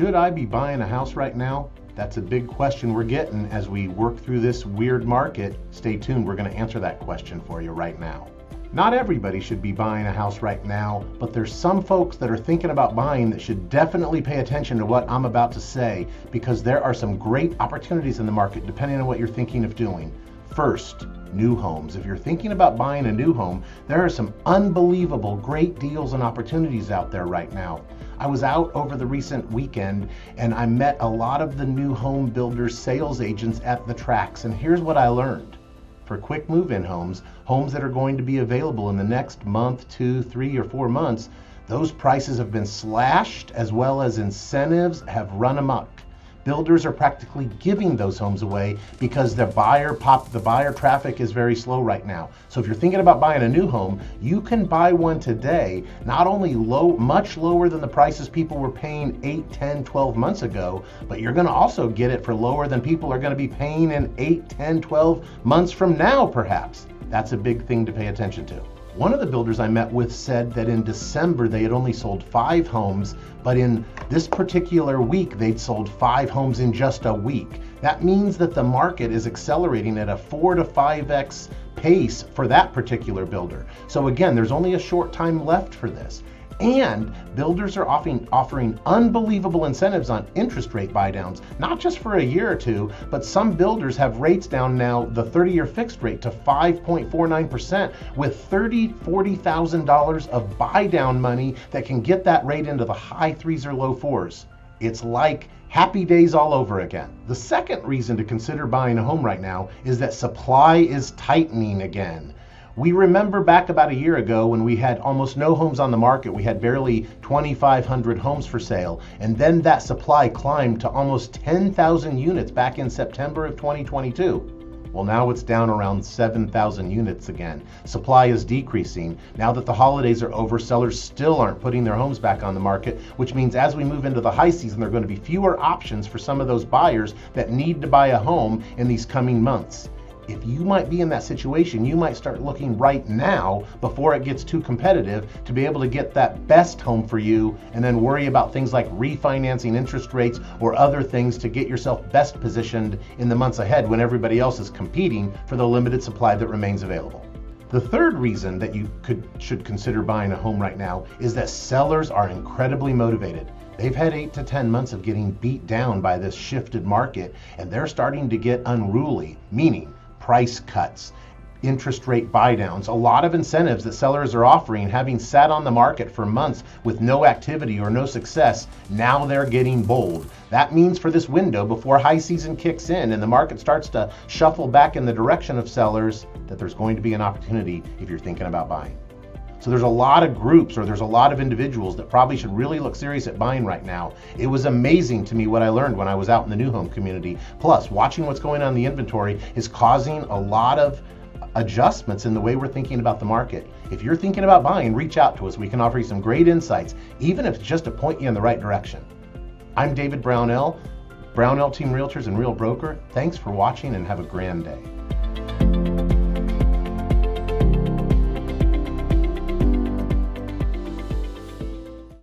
Should I be buying a house right now? That's a big question we're getting as we work through this weird market. Stay tuned, we're going to answer that question for you right now. Not everybody should be buying a house right now, but there's some folks that are thinking about buying that should definitely pay attention to what I'm about to say, because there are some great opportunities in the market depending on what you're thinking of doing. First, new homes. If you're thinking about buying a new home, there are some unbelievable great deals and opportunities out there right now. I was out over the recent weekend and I met a lot of the new home builders sales agents at the tracks, and here's what I learned. For quick move-in homes, homes that are going to be available in the next month, 2, 3, or 4 months, those prices have been slashed, as well as incentives have run amok. Builders are practically giving those homes away because the buyer traffic is very slow right now. So if you're thinking about buying a new home, you can buy one today, not only much lower than the prices people were paying 8, 10, 12 months ago, but you're going to also get it for lower than people are going to be paying in 8, 10, 12 months from now, perhaps. That's a big thing to pay attention to. One of the builders I met with said that in December they had only sold 5 homes, but in this particular week they'd sold 5 homes in just a week. That means that the market is accelerating at a 4 to 5x pace for that particular builder. So again, there's only a short time left for this. And builders are offering unbelievable incentives on interest rate buydowns, not just for a year or two, but some builders have rates down now, the 30-year fixed rate to 5.49% with $30,000, $40,000 of buydown money that can get that rate into the high 3s or low 4s. It's like happy days all over again. The second reason to consider buying a home right now is that supply is tightening again. We remember back about a year ago when we had almost no homes on the market. We had barely 2,500 homes for sale, and then that supply climbed to almost 10,000 units back in September of 2022. Well, now it's down around 7,000 units again. Supply is decreasing. Now that the holidays are over, sellers still aren't putting their homes back on the market, which means as we move into the high season, there are going to be fewer options for some of those buyers that need to buy a home in these coming months. If you might be in that situation, you might start looking right now before it gets too competitive to be able to get that best home for you, and then worry about things like refinancing interest rates or other things to get yourself best positioned in the months ahead when everybody else is competing for the limited supply that remains available. The third reason that you should consider buying a home right now is that sellers are incredibly motivated. They've had 8 to 10 months of getting beat down by this shifted market, and they're starting to get unruly, meaning price cuts, interest rate buydowns, a lot of incentives that sellers are offering, having sat on the market for months with no activity or no success. Now they're getting bold. That means for this window before high season kicks in and the market starts to shuffle back in the direction of sellers, that there's going to be an opportunity if you're thinking about buying. So there's a lot of groups, or there's a lot of individuals that probably should really look serious at buying right now. It was amazing to me what I learned when I was out in the new home community. Plus, watching what's going on in the inventory is causing a lot of adjustments in the way we're thinking about the market. If you're thinking about buying, reach out to us. We can offer you some great insights, even if it's just to point you in the right direction. I'm David Brownell, Brownell Team Realtors and Real Broker. Thanks for watching and have a grand day.